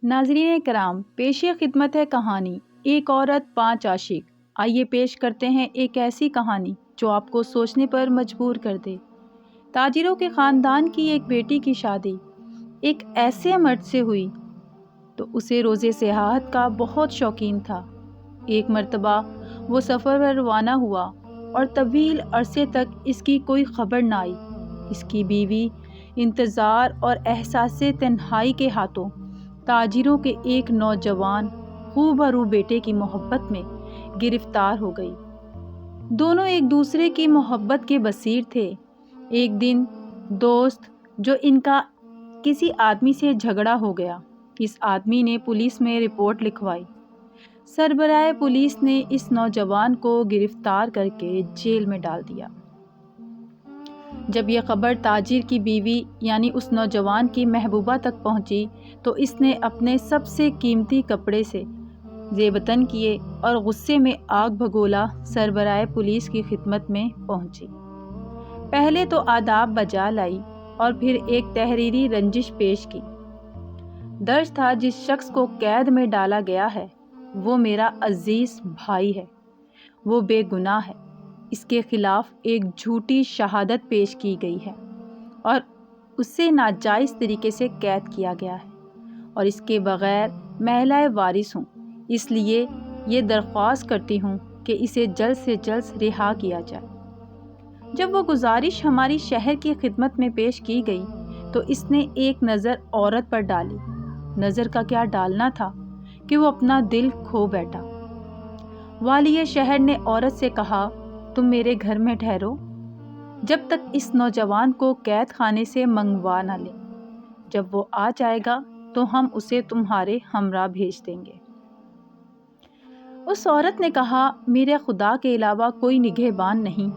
ناظرین کرام، پیش خدمت ہے کہانی ایک عورت 5 عاشق۔ آئیے پیش کرتے ہیں ایک ایسی کہانی جو آپ کو سوچنے پر مجبور کر دے۔ تاجروں کے خاندان کی ایک بیٹی کی شادی ایک ایسے مرد سے ہوئی تو اسے روزے سیاحت کا بہت شوقین تھا۔ ایک مرتبہ وہ سفر پر روانہ ہوا اور طویل عرصے تک اس کی کوئی خبر نہ آئی۔ اس کی بیوی انتظار اور احساس تنہائی کے ہاتھوں تاجروں کے ایک نوجوان خوبرو بیٹے کی محبت میں گرفتار ہو گئی۔ دونوں ایک دوسرے کی محبت کے بصیر تھے۔ ایک دن دوست جو ان کا کسی آدمی سے جھگڑا ہو گیا، اس آدمی نے پولیس میں رپورٹ لکھوائی۔ سربراہ پولیس نے اس نوجوان کو گرفتار کر کے جیل میں ڈال دیا۔ جب یہ خبر تاجر کی بیوی یعنی اس نوجوان کی محبوبہ تک پہنچی تو اس نے اپنے سب سے قیمتی کپڑے سے زیبتن کیے اور غصے میں آگ بگولا سربراہ پولیس کی خدمت میں پہنچی۔ پہلے تو آداب بجا لائی اور پھر ایک تحریری رنجش پیش کی۔ درج تھا، جس شخص کو قید میں ڈالا گیا ہے وہ میرا عزیز بھائی ہے، وہ بے گناہ ہے۔ اس کے خلاف ایک جھوٹی شہادت پیش کی گئی ہے اور اسے ناجائز طریقے سے قید کیا گیا ہے اور اس کے بغیر محلہ وارث ہوں، اس لیے یہ درخواست کرتی ہوں کہ اسے جلد سے جلد رہا کیا جائے۔ جب وہ گزارش ہماری شہر کی خدمت میں پیش کی گئی تو اس نے ایک نظر عورت پر ڈالی۔ نظر کا کیا ڈالنا تھا کہ وہ اپنا دل کھو بیٹھا۔ والی شہر نے عورت سے کہا، تم میرے گھر میں ٹھہرو جب تک اس نوجوان کو قید خانے سے منگوا نہ لیں۔ جب وہ آ جائے گا تو ہم اسے تمہارے ہمراہ بھیج دیں گے۔ اس عورت نے کہا، میرے خدا کے علاوہ کوئی نگہبان نہیں،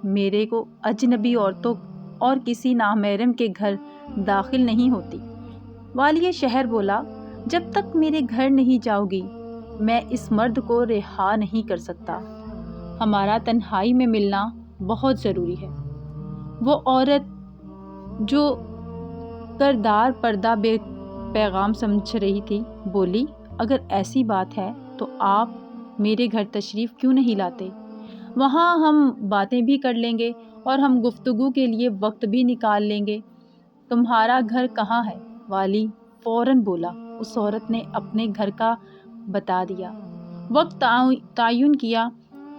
میرے کو اجنبی عورتوں اور کسی نامحرم کے گھر داخل نہیں ہوتی۔ والی شہر بولا، جب تک میرے گھر نہیں جاؤ گی میں اس مرد کو رہا نہیں کر سکتا۔ ہمارا تنہائی میں ملنا بہت ضروری ہے۔ وہ عورت جو کردار پردہ بے پیغام سمجھ رہی تھی بولی، اگر ایسی بات ہے تو آپ میرے گھر تشریف کیوں نہیں لاتے؟ وہاں ہم باتیں بھی کر لیں گے اور ہم گفتگو کے لیے وقت بھی نکال لیں گے۔ تمہارا گھر کہاں ہے؟ والی فوراً بولا۔ اس عورت نے اپنے گھر کا بتا دیا، وقت تعین کیا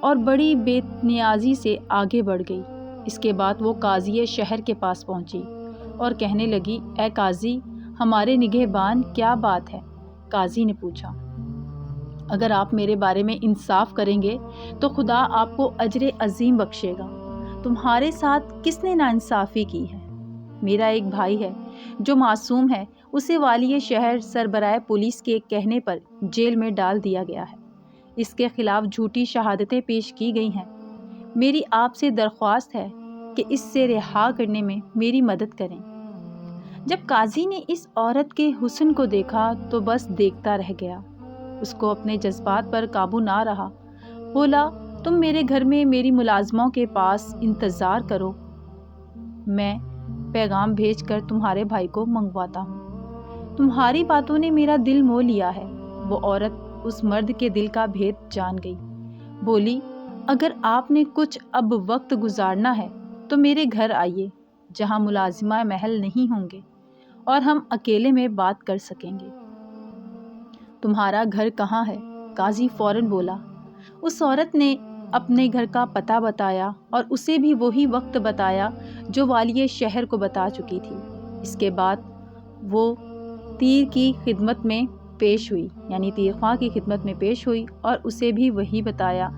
اور بڑی بے نیازی سے آگے بڑھ گئی۔ اس کے بعد وہ قاضی شہر کے پاس پہنچی اور کہنے لگی، اے قاضی، ہمارے نگہبان کیا بات ہے؟ قاضی نے پوچھا، اگر آپ میرے بارے میں انصاف کریں گے تو خدا آپ کو اجر عظیم بخشے گا۔ تمہارے ساتھ کس نے ناانصافی کی ہے؟ میرا ایک بھائی ہے جو معصوم ہے، اسے والی شہر سربراہ پولیس کے کہنے پر جیل میں ڈال دیا گیا ہے۔ اس کے خلاف جھوٹی شہادتیں پیش کی گئی ہیں۔ میری آپ سے درخواست ہے کہ اس سے رہا کرنے میں میری مدد کریں۔ جب قاضی نے اس عورت کے حسن کو دیکھا تو بس دیکھتا رہ گیا۔ اس کو اپنے جذبات پر قابو نہ رہا۔ بولا، تم میرے گھر میں میری ملازموں کے پاس انتظار کرو، میں پیغام بھیج کر تمہارے بھائی کو منگواتا ہوں۔ تمہاری باتوں نے میرا دل مو لیا ہے۔ وہ عورت اس مرد کے دل کا بھید جان گئی۔ بولی، اگر آپ نے کچھ اب وقت گزارنا ہے تو میرے گھر آئیے جہاں ملازمہ محل نہیں ہوں گے اور ہم اکیلے میں بات کر سکیں گے۔ تمہارا گھر کہاں ہے؟ قاضی فوراً بولا۔ اس عورت نے اپنے گھر کا پتہ بتایا اور اسے بھی وہی وقت بتایا جو والی شہر کو بتا چکی تھی۔ اس کے بعد وہ تیر کی خدمت میں پیش ہوئی، یعنی تیر خواہ کی خدمت میں پیش ہوئی اور اسے بھی وہی بتایا۔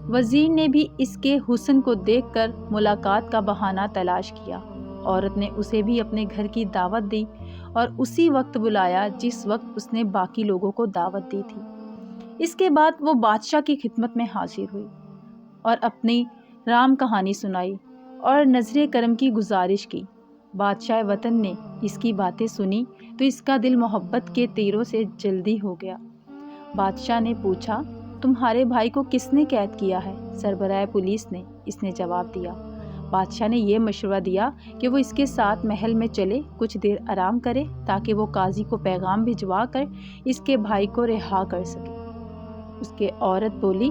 وزیر نے بھی اس کے حسن کو دیکھ کر ملاقات کا بہانہ تلاش کیا۔ عورت نے اسے بھی اپنے گھر کی دعوت دی اور اسی وقت بلایا جس وقت اس نے باقی لوگوں کو دعوت دی تھی۔ اس کے بعد وہ بادشاہ کی خدمت میں حاضر ہوئی اور اپنی رام کہانی سنائی اور نظر کرم کی گزارش کی۔ بادشاہ وطن نے اس کی باتیں سنی تو اس کا دل محبت کے تیروں سے جلدی ہو گیا۔ بادشاہ نے پوچھا، تمہارے بھائی کو کس نے قید کیا ہے؟ سربراہ پولیس نے، اس نے جواب دیا۔ بادشاہ نے یہ مشورہ دیا کہ وہ اس کے ساتھ محل میں چلے، کچھ دیر آرام کرے تاکہ وہ قاضی کو پیغام بھجوا کر اس کے بھائی کو رہا کر سکے۔ اس کی عورت بولی،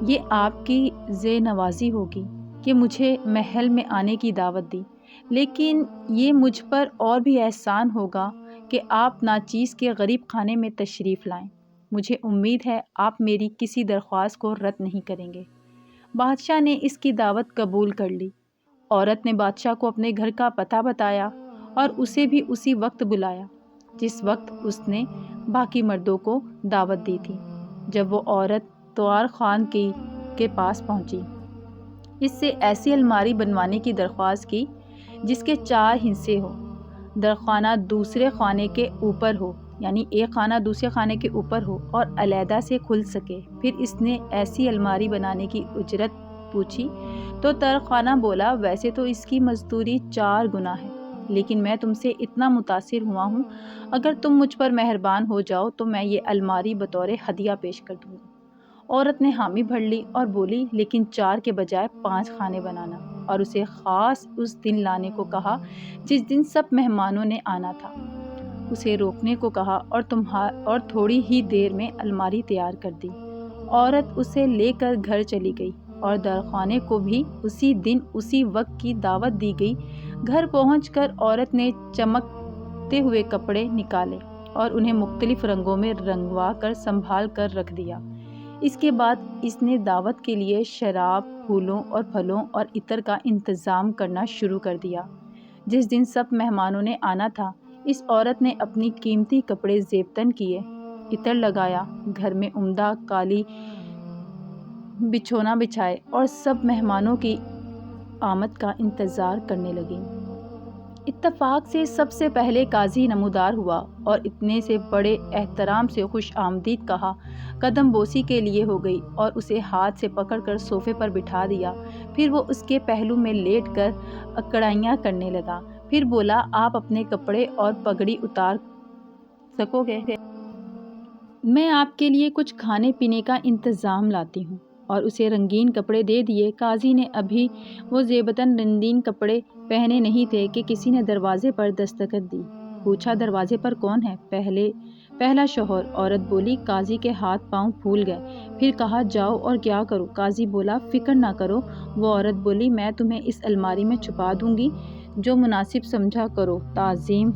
یہ آپ کی زے نوازی ہوگی کہ مجھے محل میں آنے کی دعوت دی، لیکن یہ مجھ پر اور بھی احسان ہوگا کہ آپ ناچیز کے غریب خانے میں تشریف لائیں۔ مجھے امید ہے آپ میری کسی درخواست کو رد نہیں کریں گے۔ بادشاہ نے اس کی دعوت قبول کر لی۔ عورت نے بادشاہ کو اپنے گھر کا پتہ بتایا اور اسے بھی اسی وقت بلایا جس وقت اس نے باقی مردوں کو دعوت دی تھی۔ جب وہ عورت توار خان کے پاس پہنچی، اس سے ایسی الماری بنوانے کی درخواست کی جس کے 4 حصے ہو، درخانہ دوسرے خانے کے اوپر ہو، یعنی ایک خانہ دوسرے خانے کے اوپر ہو اور علیحدہ سے کھل سکے۔ پھر اس نے ایسی الماری بنانے کی اجرت پوچھی تو ترخانہ بولا، ویسے تو اس کی مزدوری 4 گنا ہے، لیکن میں تم سے اتنا متاثر ہوا ہوں، اگر تم مجھ پر مہربان ہو جاؤ تو میں یہ الماری بطور ہدیہ پیش کر دوں گا۔ عورت نے حامی بھر لی اور بولی، لیکن 4 کے بجائے 5 خانے بنانا، اور اسے خاص اس دن لانے کو کہا جس دن سب مہمانوں نے آنا تھا۔ اسے روکنے کو کہا اور تھوڑی ہی دیر میں الماری تیار کر دی۔ عورت اسے لے کر گھر چلی گئی اور درخوانے کو بھی اسی دن اسی وقت کی دعوت دی گئی۔ گھر پہنچ کر عورت نے چمکتے ہوئے کپڑے نکالے اور انہیں مختلف رنگوں میں رنگوا کر سنبھال کر رکھ دیا۔ اس کے بعد اس نے دعوت کے لیے شراب، پھولوں اور پھلوں اور عطر کا انتظام کرنا شروع کر دیا۔ جس دن سب مہمانوں نے آنا تھا، اس عورت نے اپنی قیمتی کپڑے زیبتن کیے، عطر لگایا، گھر میں عمدہ کالی بچھونا بچھائے اور سب مہمانوں کی آمد کا انتظار کرنے لگی۔ اتفاق سے سب سے پہلے قاضی نمودار ہوا اور اتنے سے بڑے احترام سے خوش آمدید کہا، قدم بوسی کے لیے ہو گئی اور اسے ہاتھ سے پکڑ کر صوفے پر بٹھا دیا۔ پھر وہ اس کے پہلو میں لیٹ کر اکڑائیاں کرنے لگا۔ پھر بولا، آپ اپنے کپڑے اور پگڑی اتار سکو گے؟ میں آپ کے لیے کچھ کھانے پینے کا انتظام لاتی ہوں، اور اسے رنگین کپڑے دے دیے۔ قاضی نے ابھی وہ زیبتن رنگین کپڑے پہنے نہیں تھے کہ کسی نے دروازے پر دستک دی۔ پوچھا، دروازے پر کون ہے؟ پہلا شوہر۔ عورت بولی، قاضی کے ہاتھ پاؤں پھول گئے۔ پھر کہا، جاؤ اور کیا کرو؟ قاضی بولا، فکر نہ کرو۔ وہ عورت بولی، میں تمہیں اس الماری میں چھپا دوں گی، جو مناسب سمجھا کرو، تعظیم۔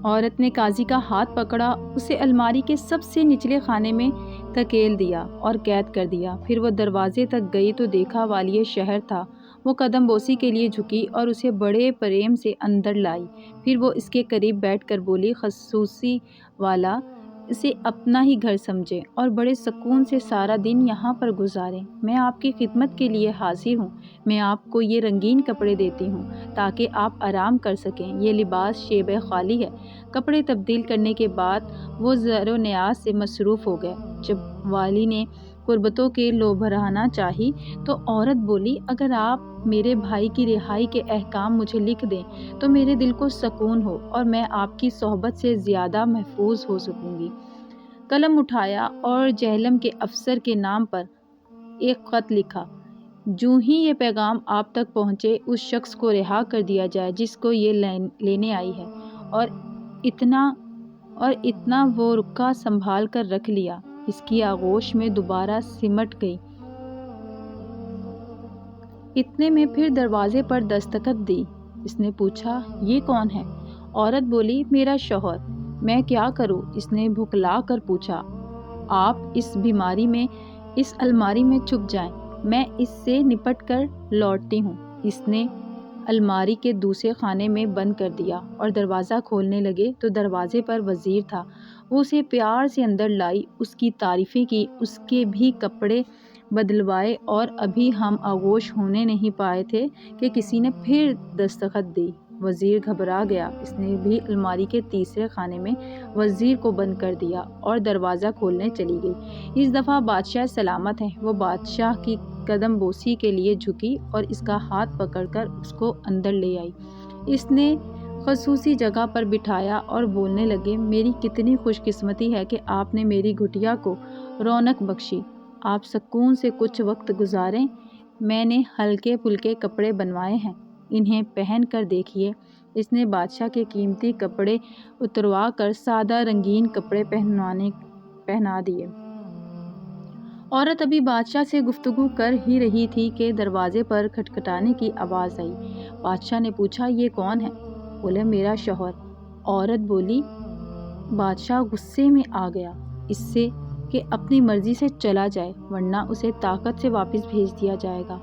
عورت نے قاضی کا ہاتھ پکڑا، اسے الماری کے سب سے نچلے خانے میں دھکیل دیا اور قید کر دیا۔ پھر وہ دروازے تک گئی تو دیکھا والیِ شہر تھا۔ وہ قدم بوسی کے لیے جھکی اور اسے بڑے پریم سے اندر لائی۔ پھر وہ اس کے قریب بیٹھ کر بولی، خصوصی والا، اسے اپنا ہی گھر سمجھیں اور بڑے سکون سے سارا دن یہاں پر گزاریں۔ میں آپ کی خدمت کے لیے حاضر ہوں۔ میں آپ کو یہ رنگین کپڑے دیتی ہوں تاکہ آپ آرام کر سکیں۔ یہ لباس شیب خالی ہے۔ کپڑے تبدیل کرنے کے بعد وہ زر و نیاز سے مصروف ہو گئے۔ جب والی نے قربتوں کے لوبھرانا چاہی تو عورت بولی، اگر آپ میرے بھائی کی رہائی کے احکام مجھے لکھ دیں تو میرے دل کو سکون ہو اور میں آپ کی صحبت سے زیادہ محفوظ ہو سکوں گی۔ قلم اٹھایا اور جہلم کے افسر کے نام پر ایک خط لکھا، جوں ہی یہ پیغام آپ تک پہنچے اس شخص کو رہا کر دیا جائے جس کو یہ لینے آئی ہے۔ اور اتنا وہ رکا سنبھال کر رکھ لیا، اس کی آغوش میں دوبارہ سمٹ گئی۔ اتنے میں پھر دروازے پر دستک دی۔ اس نے پوچھا، یہ کون ہے؟ عورت بولی، میرا شوہر۔ میں کیا کروں؟ اس نے بھکلا کر پوچھا۔ آپ اس الماری میں چھپ جائیں، میں اس سے نپٹ کر لوٹتی ہوں۔ اس نے الماری کے دوسرے خانے میں بند کر دیا اور دروازہ کھولنے لگے تو دروازے پر وزیر تھا۔ وہ اسے پیار سے اندر لائی، اس کی تعریفیں کی، اس کے بھی کپڑے بدلوائے، اور ابھی ہم آغوش ہونے نہیں پائے تھے کہ کسی نے پھر دستخط دی۔ وزیر گھبرا گیا۔ اس نے بھی الماری کے تیسرے خانے میں وزیر کو بند کر دیا اور دروازہ کھولنے چلی گئی۔ اس دفعہ بادشاہ سلامت ہے۔ وہ بادشاہ کی قدم بوسی کے لیے جھکی اور اس کا ہاتھ پکڑ کر اس کو اندر لے آئی۔ اس نے خصوصی جگہ پر بٹھایا اور بولنے لگے، میری کتنی خوش قسمتی ہے کہ آپ نے میری گھٹیا کو رونق بخشی۔ آپ سکون سے کچھ وقت گزاریں، میں نے ہلکے پھلکے کپڑے بنوائے ہیں، انہیں پہن کر دیکھیے۔ اس نے بادشاہ کے قیمتی کپڑے اتروا کر سادہ رنگین کپڑے پہنا دیے۔ عورت ابھی بادشاہ سے گفتگو کر ہی رہی تھی کہ دروازے پر کھٹکھٹانے کی آواز آئی۔ بادشاہ نے پوچھا، یہ کون ہے؟ بولے، میرا شوہر۔ عورت بولی۔ بادشاہ غصے میں آ گیا اس سے کہ اپنی مرضی سے چلا جائے ورنہ اسے طاقت سے واپس بھیج دیا جائے گا۔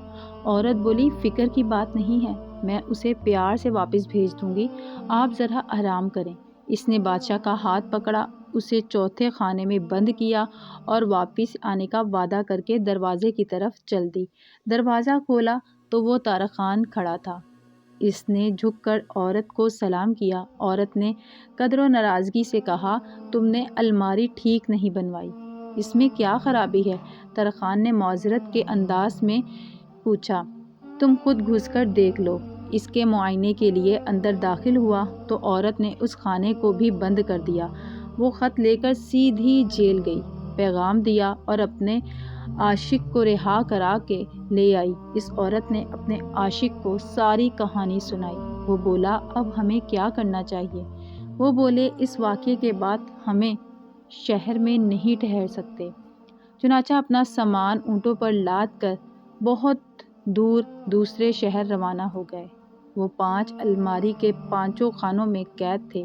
عورت بولی، فکر کی بات نہیں ہے، میں اسے پیار سے واپس بھیج دوں گی، آپ ذرا آرام کریں۔ اس نے بادشاہ کا ہاتھ پکڑا، اسے چوتھے خانے میں بند کیا اور واپس آنے کا وعدہ کر کے دروازے کی طرف چل دی۔ دروازہ کھولا تو وہ طارق خان کھڑا تھا۔ اس نے جھک کر عورت کو سلام کیا۔ عورت نے قدر و ناراضگی سے کہا، تم نے الماری ٹھیک نہیں بنوائی، اس میں کیا خرابی ہے؟ طارق خان نے معذرت کے انداز میں پوچھا، تم خود گھس کر دیکھ لو۔ اس کے معائنے کے لیے اندر داخل ہوا تو عورت نے اس خانے کو بھی بند کر دیا۔ وہ خط لے کر سیدھی جیل گئی، پیغام دیا اور اپنے عاشق کو رہا کرا کے لے آئی۔ اس عورت نے اپنے عاشق کو ساری کہانی سنائی۔ وہ بولا، اب ہمیں کیا کرنا چاہیے؟ وہ بولے، اس واقعے کے بعد ہمیں شہر میں نہیں ٹھہر سکتے۔ چنانچہ اپنا سامان اونٹوں پر لاد کر بہت دور دوسرے شہر روانہ ہو گئے۔ وہ 5 الماری کے 5 خانوں میں قید تھے،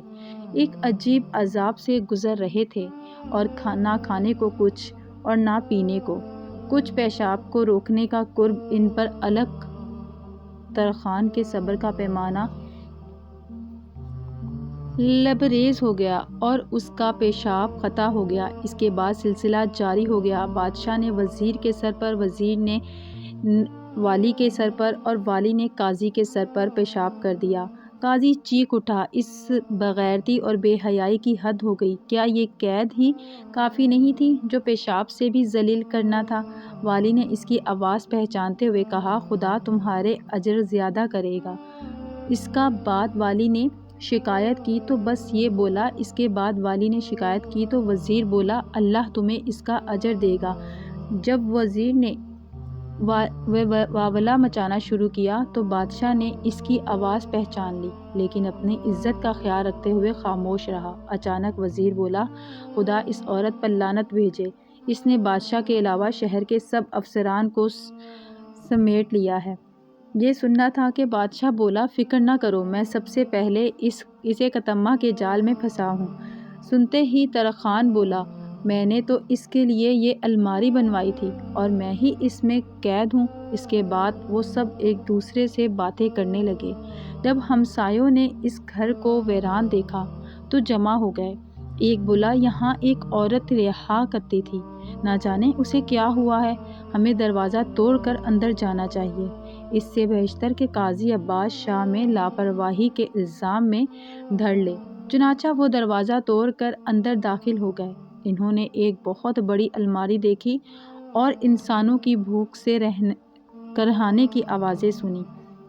ایک عجیب عذاب سے گزر رہے تھے، اور نہ کھانے کو کچھ اور نہ پینے کو کچھ۔ پیشاب کو روکنے کا کرب ان پر الگ۔ طارق خان کے صبر کا پیمانہ لبریز ہو گیا اور اس کا پیشاب قطع ہو گیا۔ اس کے بعد سلسلہ جاری ہو گیا۔ بادشاہ نے وزیر کے سر پر، وزیر نے والی کے سر پر اور والی نے قاضی کے سر پر پیشاب کر دیا۔ قاضی چیخ اٹھا، اس بغیرتی اور بے حیائی کی حد ہو گئی، کیا یہ قید ہی کافی نہیں تھی جو پیشاب سے بھی ذلیل کرنا تھا؟ والی نے اس کی آواز پہچانتے ہوئے کہا، خدا تمہارے اجر زیادہ کرے گا۔ اس کا بعد والی نے شکایت کی تو بس یہ بولا۔ اس کے بعد والی نے شکایت کی تو وزیر بولا، اللہ تمہیں اس کا اجر دے گا۔ جب وزیر نے واویلا مچانا شروع کیا تو بادشاہ نے اس کی آواز پہچان لی، لیکن اپنی عزت کا خیال رکھتے ہوئے خاموش رہا۔ اچانک وزیر بولا، خدا اس عورت پر لعنت بھیجے، اس نے بادشاہ کے علاوہ شہر کے سب افسران کو سمیٹ لیا ہے۔ یہ سننا تھا کہ بادشاہ بولا، فکر نہ کرو، میں سب سے پہلے اسے کتمہ کے جال میں پھنسا ہوں۔ سنتے ہی طارق خان بولا، میں نے تو اس کے لیے یہ الماری بنوائی تھی اور میں ہی اس میں قید ہوں۔ اس کے بعد وہ سب ایک دوسرے سے باتیں کرنے لگے۔ جب ہمسایوں نے اس گھر کو ویران دیکھا تو جمع ہو گئے۔ ایک بولا، یہاں ایک عورت رہا کرتی تھی، نہ جانے اسے کیا ہوا ہے، ہمیں دروازہ توڑ کر اندر جانا چاہیے، اس سے بیشتر کہ قاضی عباس شاہ میں لاپرواہی کے الزام میں دھر لے۔ چنانچہ وہ دروازہ توڑ کر اندر داخل ہو گئے۔ انہوں نے ایک بہت بڑی الماری دیکھی اور انسانوں کی بھوک سے کرہانے کی آوازیں سنی۔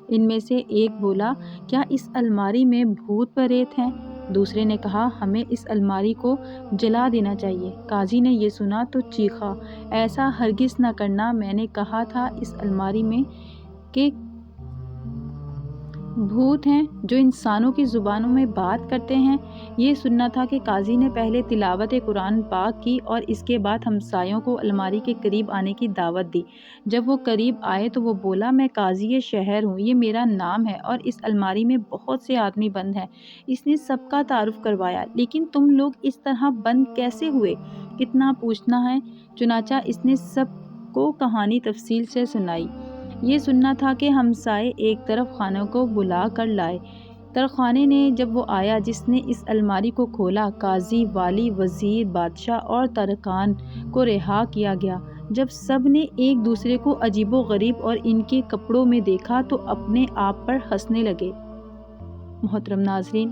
ان میں سے ایک بولا، کیا اس الماری میں بھوت پریت ہیں؟ دوسرے نے کہا، ہمیں اس الماری کو جلا دینا چاہیے۔ قاضی نے یہ سنا تو چیخا، ایسا ہرگز نہ کرنا، میں نے کہا تھا اس الماری میں کہ بھوت ہیں جو انسانوں کی زبانوں میں بات کرتے ہیں۔ یہ سننا تھا کہ قاضی نے پہلے تلاوت قرآن پاک کی اور اس کے بعد ہمسایوں کو الماری کے قریب آنے کی دعوت دی۔ جب وہ قریب آئے تو وہ بولا، میں قاضی شہر ہوں، یہ میرا نام ہے اور اس الماری میں بہت سے آدمی بند ہیں۔ اس نے سب کا تعارف کروایا، لیکن تم لوگ اس طرح بند کیسے ہوئے؟ اتنا پوچھنا ہے؟ چنانچہ اس نے سب کو کہانی تفصیل سے سنائی۔ یہ سننا تھا کہ ہمسائے ایک طرف خانوں کو بلا کر لائے۔ طارق خانے نے جب وہ آیا جس نے اس الماری کو کھولا، قاضی، والی، وزیر، بادشاہ اور طارق خان کو رہا کیا گیا۔ جب سب نے ایک دوسرے کو عجیب و غریب اور ان کے کپڑوں میں دیکھا تو اپنے آپ پر ہنسنے لگے۔ محترم ناظرین،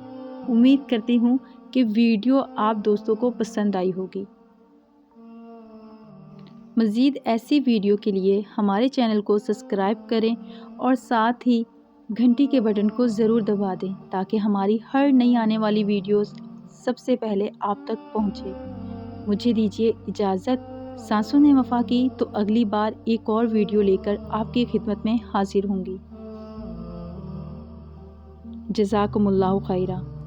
امید کرتی ہوں کہ ویڈیو آپ دوستوں کو پسند آئی ہوگی۔ مزید ایسی ویڈیو کے لیے ہمارے چینل کو سبسکرائب کریں اور ساتھ ہی گھنٹی کے بٹن کو ضرور دبا دیں تاکہ ہماری ہر نئی آنے والی ویڈیوز سب سے پہلے آپ تک پہنچے۔ مجھے دیجیے اجازت۔ سانسوں نے وفا کی تو اگلی بار ایک اور ویڈیو لے کر آپ کی خدمت میں حاضر ہوں گی۔ جزاکم اللہ خیرہ۔